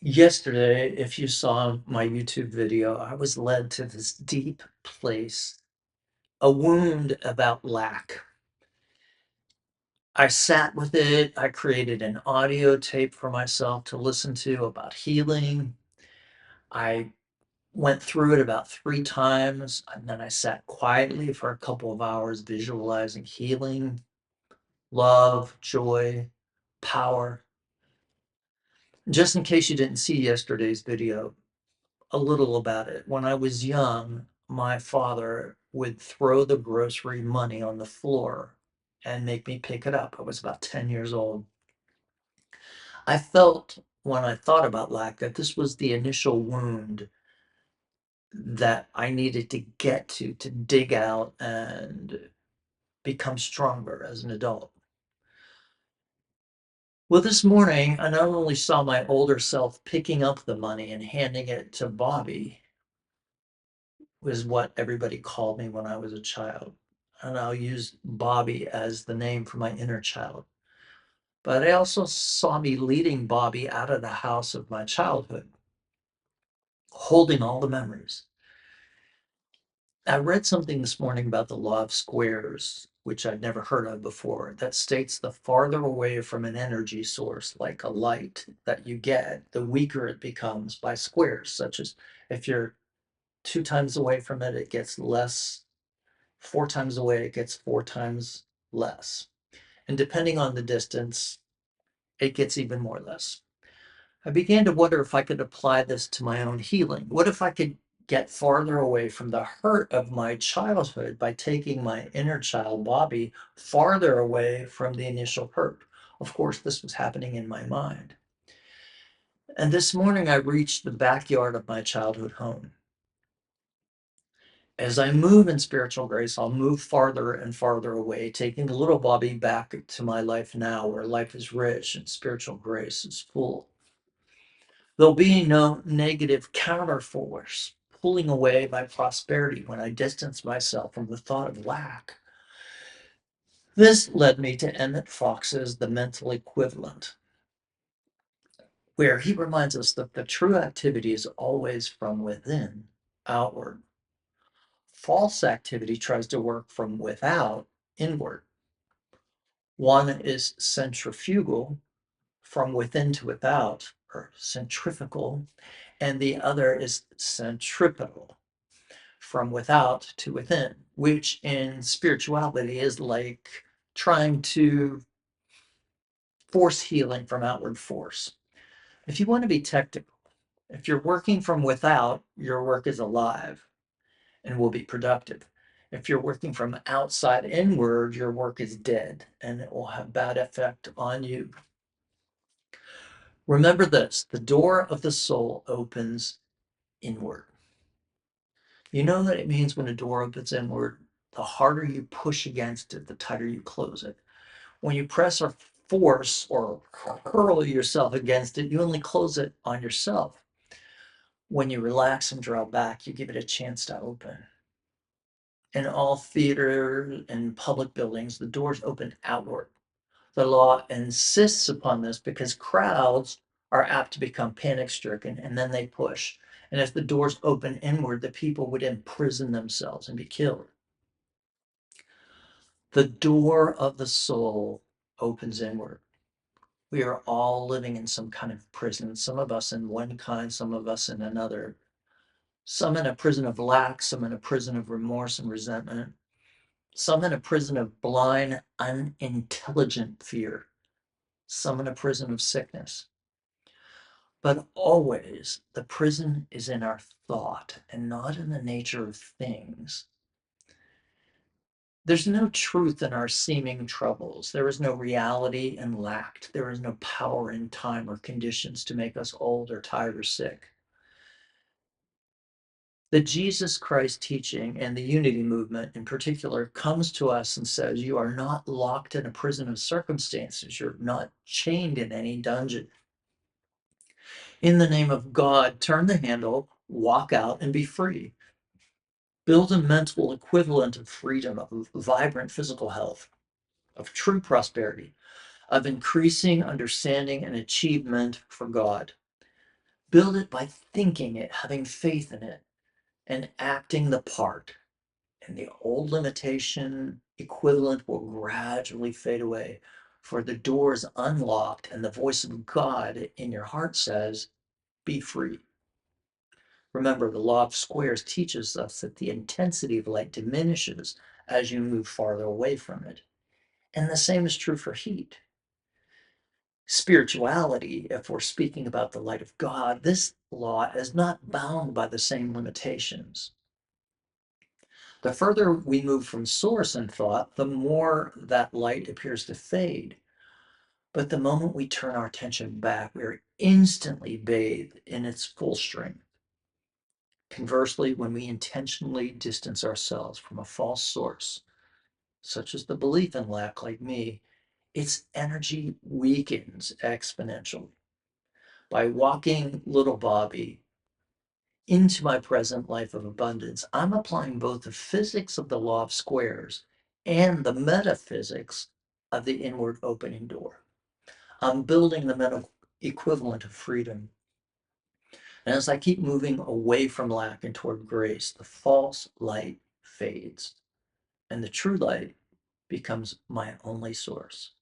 Yesterday, if you saw my YouTube video, I was led to this deep place, a wound about lack. I sat with it. I created an audio tape for myself to listen to about healing. I went through it about 3 times, and then I sat quietly for a couple of hours visualizing healing, love, joy, power. Just in case you didn't see yesterday's video, a little about it. When I was young, my father would throw the grocery money on the floor and make me pick it up. I was about 10 years old. I felt when I thought about lack that this was the initial wound that I needed to get to dig out and become stronger as an adult. Well, this morning, I not only saw my older self picking up the money and handing it to Bobby, was what everybody called me when I was a child. And I'll use Bobby as the name for my inner child. But I also saw me leading Bobby out of the house of my childhood, holding all the memories. I read something this morning about the law of squares, which I'd never heard of before, that states the farther away from an energy source, like a light, that you get, the weaker it becomes by squares, such as if you're 2 times away from it, it gets less. 4 times away, it gets 4 times less. And depending on the distance, it gets even more less. I began to wonder if I could apply this to my own healing. What if I could get farther away from the hurt of my childhood by taking my inner child, Bobby, farther away from the initial hurt? Of course, this was happening in my mind. And this morning, I reached the backyard of my childhood home. As I move in spiritual grace, I'll move farther and farther away, taking the little Bobby back to my life now, where life is rich and spiritual grace is full. There'll be no negative counterforce pulling away my prosperity when I distance myself from the thought of lack. This led me to Emmett Fox's The Mental Equivalent, where he reminds us that the true activity is always from within outward. False activity tries to work from without inward. One is centrifugal, from within to without, or centrifugal, and the other is centripetal, from without to within, which in spirituality is like trying to force healing from outward force. If you want to be technical, if you're working from without, your work is alive and will be productive. If you're working from outside inward, your work is dead and it will have bad effect on you. Remember this, the door of the soul opens inward. You know that it means when a door opens inward, the harder you push against it, the tighter you close it. When you press or force or hurl yourself against it, you only close it on yourself. When you relax and draw back, you give it a chance to open. In all theater and public buildings, the doors open outward. The law insists upon this because crowds are apt to become panic stricken and then they push. And if the doors open inward, the people would imprison themselves and be killed. The door of the soul opens inward. We are all living in some kind of prison, some of us in one kind, some of us in another. Some in a prison of lack, some in a prison of remorse and resentment, some in a prison of blind, unintelligent fear, some in a prison of sickness. But always the prison is in our thought and not in the nature of things. There's no truth in our seeming troubles. There is no reality in lack. There is no power in time or conditions to make us old or tired or sick. The Jesus Christ teaching and the unity movement in particular comes to us and says, you are not locked in a prison of circumstances. You're not chained in any dungeon. In the name of God, turn the handle, walk out, and be free. Build a mental equivalent of freedom, of vibrant physical health, of true prosperity, of increasing understanding and achievement for God. Build it by thinking it, having faith in it, and acting the part. And the old limitation equivalent will gradually fade away, for the door is unlocked and the voice of God in your heart says, be free. Remember, the law of squares teaches us that the intensity of light diminishes as you move farther away from it. And the same is true for heat. Spirituality, if we're speaking about the light of God, this law is not bound by the same limitations. The further we move from source in thought, the more that light appears to fade. But the moment we turn our attention back, we are instantly bathed in its full strength. Conversely, when we intentionally distance ourselves from a false source, such as the belief in lack, like me, its energy weakens exponentially. By walking little Bobby into my present life of abundance, I'm applying both the physics of the law of squares and the metaphysics of the inward opening door. I'm building the mental equivalent of freedom. And as I keep moving away from lack and toward grace, the false light fades and the true light becomes my only source.